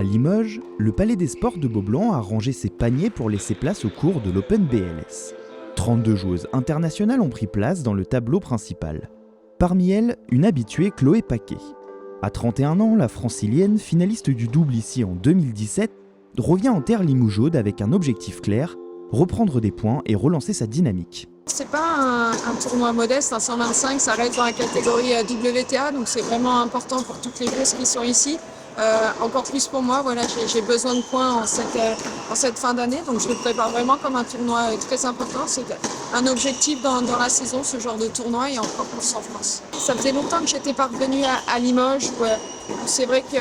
À Limoges, le Palais des Sports de Beaublanc a rangé ses paniers pour laisser place au cours de l'Open BLS. 32 joueuses internationales ont pris place dans le tableau principal. Parmi elles, une habituée Chloé Paquet. À 31 ans, la francilienne, finaliste du double ici en 2017, revient en terre limougeaude avec un objectif clair, reprendre des points et relancer sa dynamique. C'est pas un tournoi modeste, un 125, ça reste dans la catégorie WTA, donc c'est vraiment important pour toutes les joueuses qui sont ici. Encore plus pour moi, voilà, j'ai besoin de points en cette fin d'année, donc je le prépare vraiment comme un tournoi très important. C'est un objectif dans la saison, ce genre de tournoi, et encore plus en France. Ça faisait longtemps que j'étais pas revenue à Limoges, où c'est vrai que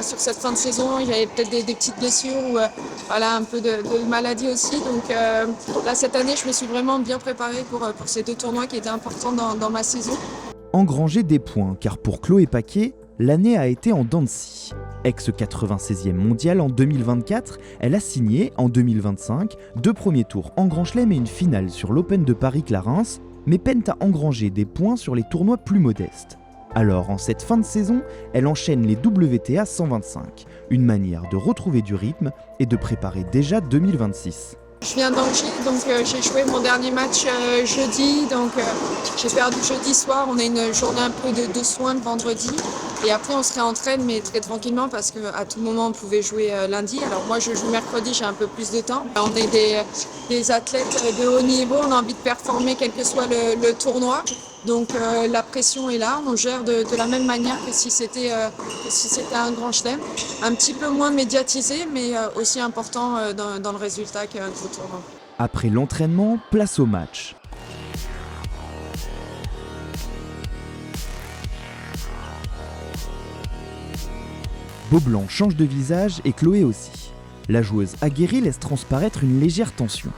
sur cette fin de saison, il y avait peut-être des petites blessures, ou voilà, un peu de maladie aussi. Donc là, cette année, je me suis vraiment bien préparée pour ces deux tournois qui étaient importants dans ma saison. Engranger des points, car pour Chloé Paquet, l'année a été en dents de scie. Ex-96e mondiale en 2024, elle a signé en 2025 2 premiers tours en Grand Chelem et une finale sur l'Open de Paris-Clarins, mais peine à engranger des points sur les tournois plus modestes. Alors, en cette fin de saison, elle enchaîne les WTA 125, une manière de retrouver du rythme et de préparer déjà 2026. Je viens d'Angers, donc j'ai joué mon dernier match jeudi, donc j'ai perdu jeudi soir. On a une journée un peu de soins le vendredi, et après on se réentraîne, mais très tranquillement parce qu'à tout moment on pouvait jouer lundi. Alors moi je joue mercredi, j'ai un peu plus de temps. On est des athlètes de haut niveau, on a envie de performer quel que soit le tournoi. Donc la pression est là, on gère de la même manière que si c'était un grand chelem. Un petit peu moins médiatisé, mais aussi important dans le résultat qu'un gros tournoi. Après l'entraînement, place au match. Beaublanc change de visage et Chloé aussi. La joueuse aguerrie laisse transparaître une légère tension.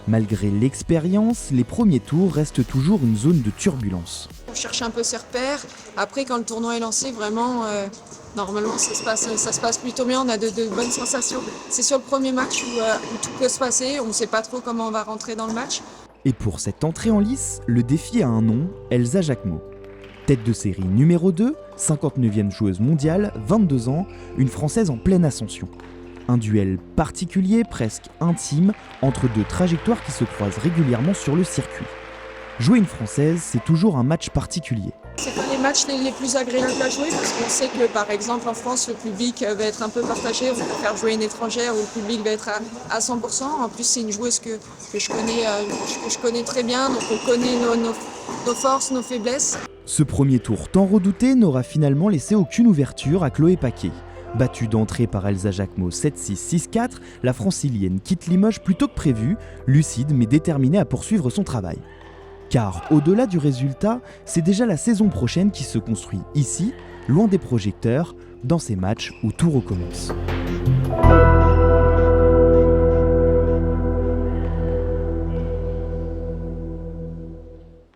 Malgré l'expérience, les premiers tours restent toujours une zone de turbulence. On cherche un peu ses repères. Après, quand le tournoi est lancé, vraiment, normalement, ça se passe plutôt bien. On a de bonnes sensations. C'est sur le premier match où tout peut se passer. On ne sait pas trop comment on va rentrer dans le match. Et pour cette entrée en lice, le défi a un nom, Elsa Jacquemot. Tête de série numéro 2, 59e joueuse mondiale, 22 ans, une Française en pleine ascension. Un duel particulier, presque intime, entre deux trajectoires qui se croisent régulièrement sur le circuit. Jouer une Française, c'est toujours un match particulier. C'est pas les matchs les plus agréables à jouer parce qu'on sait que par exemple en France le public va être un peu partagé, on va faire jouer une étrangère où le public va être à 100%. En plus c'est une joueuse que je connais très bien, donc on connaît nos forces, nos faiblesses. Ce premier tour tant redouté n'aura finalement laissé aucune ouverture à Chloé Paquet. Battue d'entrée par Elsa Jacquemot 7-6, 6-4, la francilienne quitte Limoges plus tôt que prévu, lucide mais déterminée à poursuivre son travail. Car au-delà du résultat, c'est déjà la saison prochaine qui se construit ici, loin des projecteurs, dans ces matchs où tout recommence.